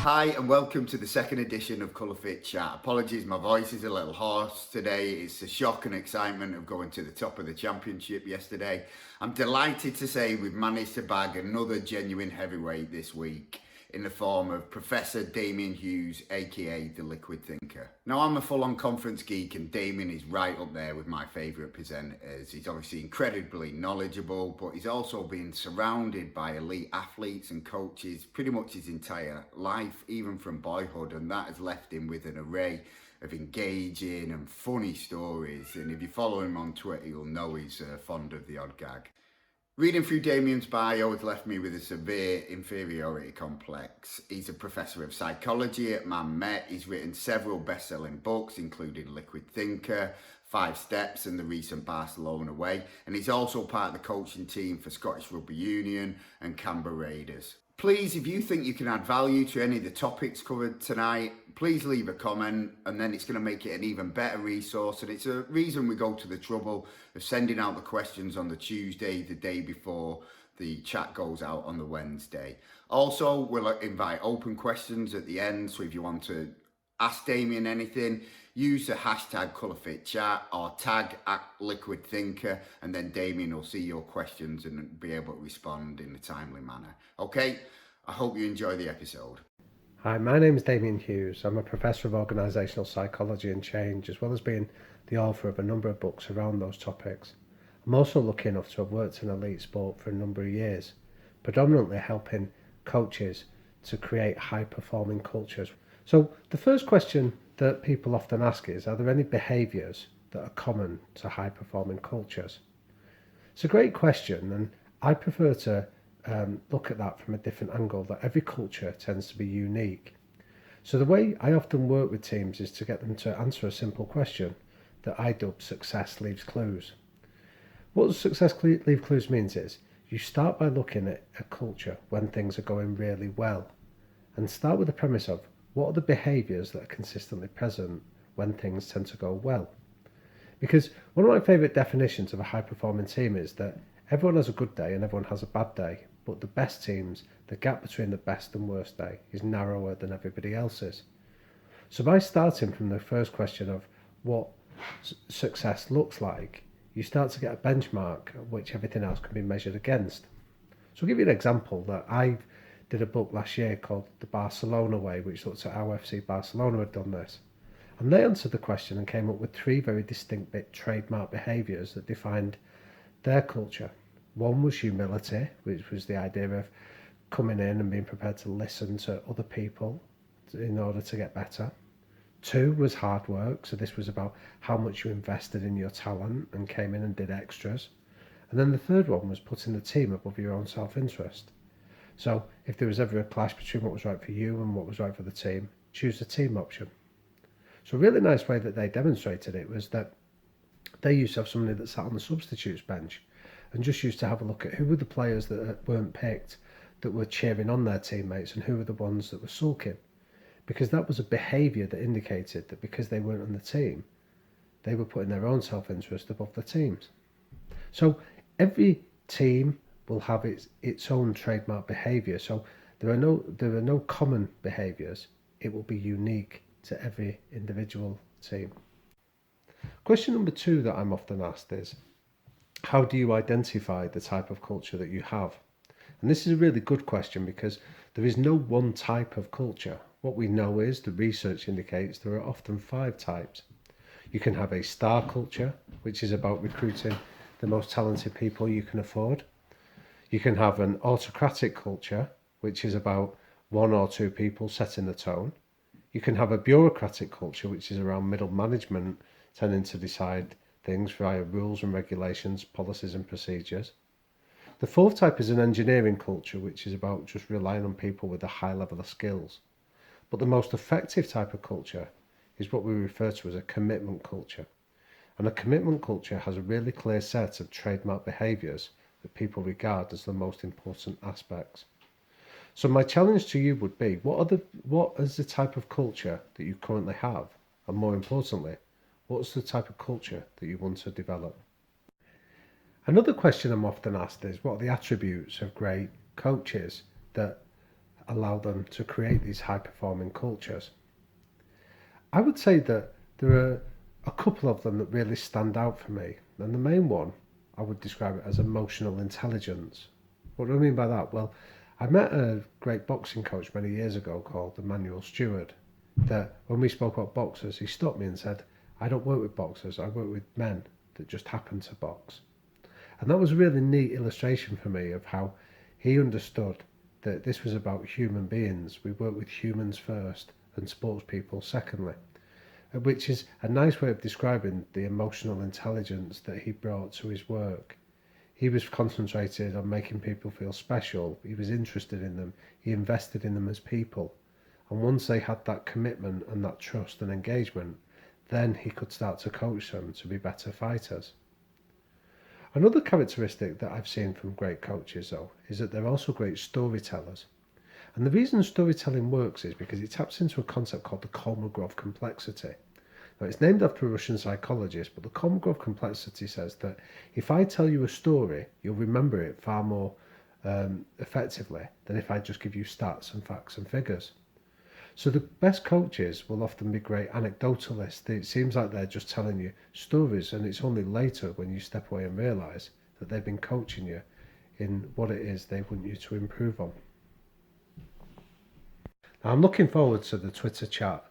Hi and welcome to the second edition of Colour Fit Chat. Apologies, my voice is a little hoarse today. It's the shock and excitement of going to the top of the championship yesterday. I'm delighted to say we've managed to bag another genuine heavyweight this week in the form of Professor Damian Hughs, aka the Liquid Thinker. Now, I'm a full-on conference geek and Damian is right up there with my favourite presenters. He's obviously incredibly knowledgeable, but he's also been surrounded by elite athletes and coaches pretty much his entire life, even from boyhood, and that has left him with an array of engaging and funny stories. And if you follow him on Twitter, you'll know he's fond of the odd gag. Reading through Damian's bio has left me with a severe inferiority complex. He's a professor of psychology at Man Met. He's written several best-selling books, including Liquid Thinker, 5 Steps and the recent Barcelona Way. And he's also part of the coaching team for Scottish Rugby Union and Canberra Raiders. Please, if you think you can add value to any of the topics covered tonight, please leave a comment and then it's going to make it an even better resource. And it's a reason we go to the trouble of sending out the questions on the Tuesday, the day before the chat goes out on the Wednesday. Also, we'll invite open questions at the end. So if you want to ask Damian anything, use the hashtag ColourFitChat or tag @LiquidThinker, and then Damian will see your questions and be able to respond in a timely manner. Okay, I hope you enjoy the episode. Hi, my name is Damian Hughs. I'm a professor of organisational psychology and change, as well as being the author of a number of books around those topics. I'm also lucky enough to have worked in elite sport for a number of years, predominantly helping coaches to create high-performing cultures. So the first question that people often ask is, are there any behaviours that are common to high-performing cultures? It's a great question, and I prefer to look at that from a different angle, that every culture tends to be unique. So the way I often work with teams is to get them to answer a simple question that I dub success leaves clues. What success leave clues means is you start by looking at a culture when things are going really well, and start with the premise of what are the behaviours that are consistently present when things tend to go well. Because one of my favourite definitions of a high performing team is that everyone has a good day and everyone has a bad day, but the best teams, the gap between the best and worst day is narrower than everybody else's. So by starting from the first question of what success looks like, you start to get a benchmark which everything else can be measured against. So I'll give you an example that I did a book last year called The Barcelona Way, which looked at how FC Barcelona had done this. And they answered the question and came up with 3 very distinct trademark behaviours that defined their culture. One was humility, which was the idea of coming in and being prepared to listen to other people in order to get better. 2 was hard work, so this was about how much you invested in your talent and came in and did extras. And then the 3rd one was putting the team above your own self-interest. So if there was ever a clash between what was right for you and what was right for the team, choose the team option. So a really nice way that they demonstrated it was that they used to have somebody that sat on the substitutes bench and just used to have a look at who were the players that weren't picked that were cheering on their teammates and who were the ones that were sulking. Because that was a behaviour that indicated that because they weren't on the team, they were putting their own self-interest above the team's. So every team will have its own trademark behaviour. So there are no common behaviours. It will be unique to every individual team. Question number 2 that I'm often asked is, how do you identify the type of culture that you have? And this is a really good question because there is no one type of culture. What we know is the research indicates there are often 5 types. You can have a star culture, which is about recruiting the most talented people you can afford. You can have an autocratic culture, which is about 1 or 2 people setting the tone. You can have a bureaucratic culture, which is around middle management tending to decide things via rules and regulations, policies and procedures. The 4th type is an engineering culture, which is about just relying on people with a high level of skills. But the most effective type of culture is what we refer to as a commitment culture. And a commitment culture has a really clear set of trademark behaviours that people regard as the most important aspects. So my challenge to you would be, what is the type of culture that you currently have? And more importantly, what's the type of culture that you want to develop? Another question I'm often asked is, what are the attributes of great coaches that allow them to create these high-performing cultures. I would say that there are a couple of them that really stand out for me, and the main one I would describe it as emotional intelligence. What do I mean by that? Well, I met a great boxing coach many years ago called Emmanuel Stewart. That when we spoke about boxers, he stopped me and said, "I don't work with boxers, I work with men that just happen to box." And that was a really neat illustration for me of how he understood that this was about human beings. We work with humans first and sports people secondly, which is a nice way of describing the emotional intelligence that he brought to his work. He was concentrated on making people feel special. He was interested in them. He invested in them as people. And once they had that commitment and that trust and engagement, then he could start to coach them to be better fighters. Another characteristic that I've seen from great coaches, though, is that they're also great storytellers. And the reason storytelling works is because it taps into a concept called the Kolmogorov complexity. Now, it's named after a Russian psychologist, but the Kolmogorov complexity says that if I tell you a story, you'll remember it far more effectively than if I just give you stats and facts and figures. So the best coaches will often be great anecdotalists. It seems like they're just telling you stories, and it's only later when you step away and realise that they've been coaching you in what it is they want you to improve on. Now, I'm looking forward to the Twitter chat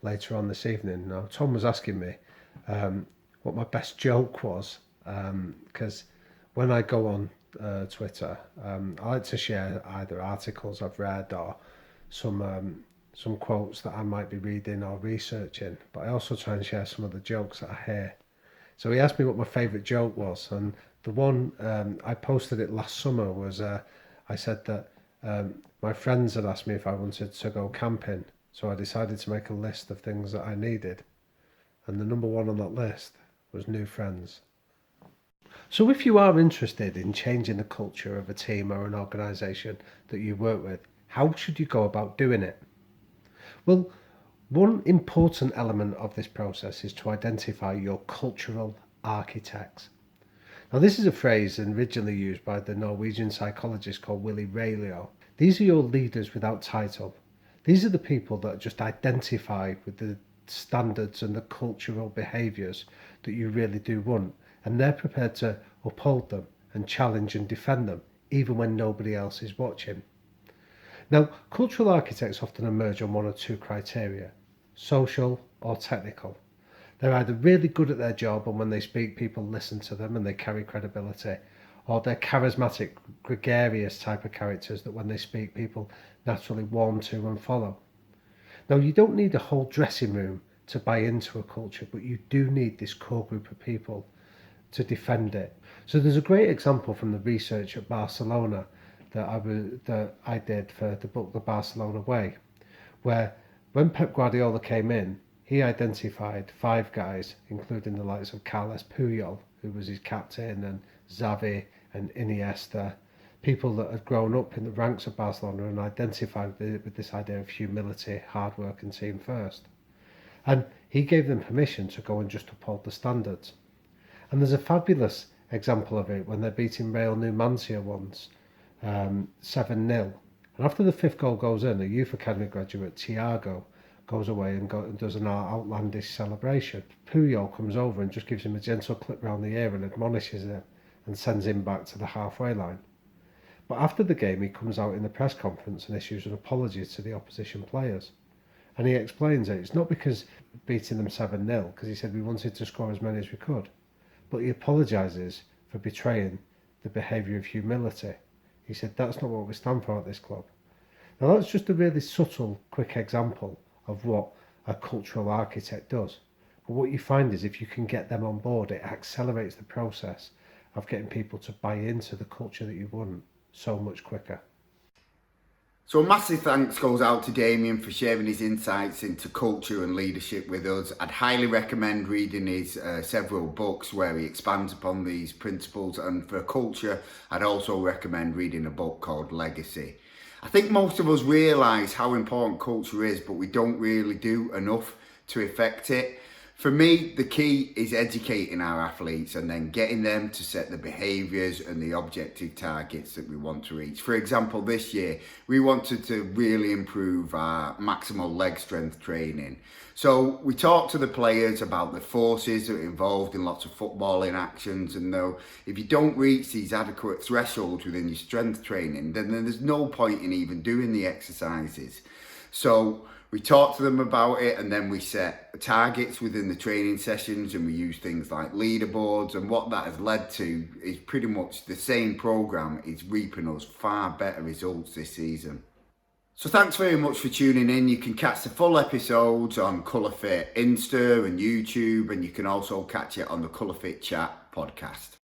later on this evening. Now, Tom was asking me what my best joke was, because when I go on Twitter, I like to share either articles I've read or some quotes that I might be reading or researching, but I also try and share some of the jokes that I hear. So he asked me what my favourite joke was, and the one I posted it last summer was I said that my friends had asked me if I wanted to go camping, so I decided to make a list of things that I needed, and the number one on that list was new friends. So if you are interested in changing the culture of a team or an organisation that you work with, how should you go about doing it? Well, one important element of this process is to identify your cultural architects. Now, this is a phrase originally used by the Norwegian psychologist called Willy Raylio. These are your leaders without title. These are the people that just identify with the standards and the cultural behaviours that you really do want, and they're prepared to uphold them and challenge and defend them, even when nobody else is watching. Now, cultural architects often emerge on one or two criteria: social or technical. They're either really good at their job, and when they speak, people listen to them and they carry credibility, or they're charismatic, gregarious type of characters that when they speak, people naturally warm to and follow. Now, you don't need a whole dressing room to buy into a culture, but you do need this core group of people to defend it. So there's a great example from the research at Barcelona that I did for the book The Barcelona Way, where when Pep Guardiola came in, he identified 5 guys, including the likes of Carles Puyol, who was his captain, and Xavi and Iniesta, people that had grown up in the ranks of Barcelona and identified with this idea of humility, hard work and team first. And he gave them permission to go and just uphold the standards. And there's a fabulous example of it when they're beating Real Numancia once, 7-0. And after the 5th goal goes in, a youth academy graduate, Thiago, goes away and does an outlandish celebration. Puyol comes over and just gives him a gentle clip round the ear and admonishes him and sends him back to the halfway line. But after the game, he comes out in the press conference and issues an apology to the opposition players. And he explains it. It's not because beating them 7-0, because he said we wanted to score as many as we could. But he apologises for betraying the behaviour of humility. He said that's not what we stand for at this club. Now, that's just a really subtle, quick example of what a cultural architect does. But what you find is if you can get them on board, it accelerates the process of getting people to buy into the culture that you want so much quicker. So a massive thanks goes out to Damian for sharing his insights into culture and leadership with us. I'd highly recommend reading his several books where he expands upon these principles, and for culture, I'd also recommend reading a book called Legacy. I think most of us realise how important culture is, but we don't really do enough to affect it. For me, the key is educating our athletes and then getting them to set the behaviours and the objective targets that we want to reach. For example, this year, we wanted to really improve our maximal leg strength training. So we talked to the players about the forces that are involved in lots of footballing actions, and though if you don't reach these adequate thresholds within your strength training, then there's no point in even doing the exercises. So we talked to them about it, and then we set targets within the training sessions, and we use things like leaderboards, and what that has led to is pretty much the same program is reaping us far better results this season. So thanks very much for tuning in. You can catch the full episodes on ColourFit Insta and YouTube, and you can also catch it on the ColourFit Chat podcast.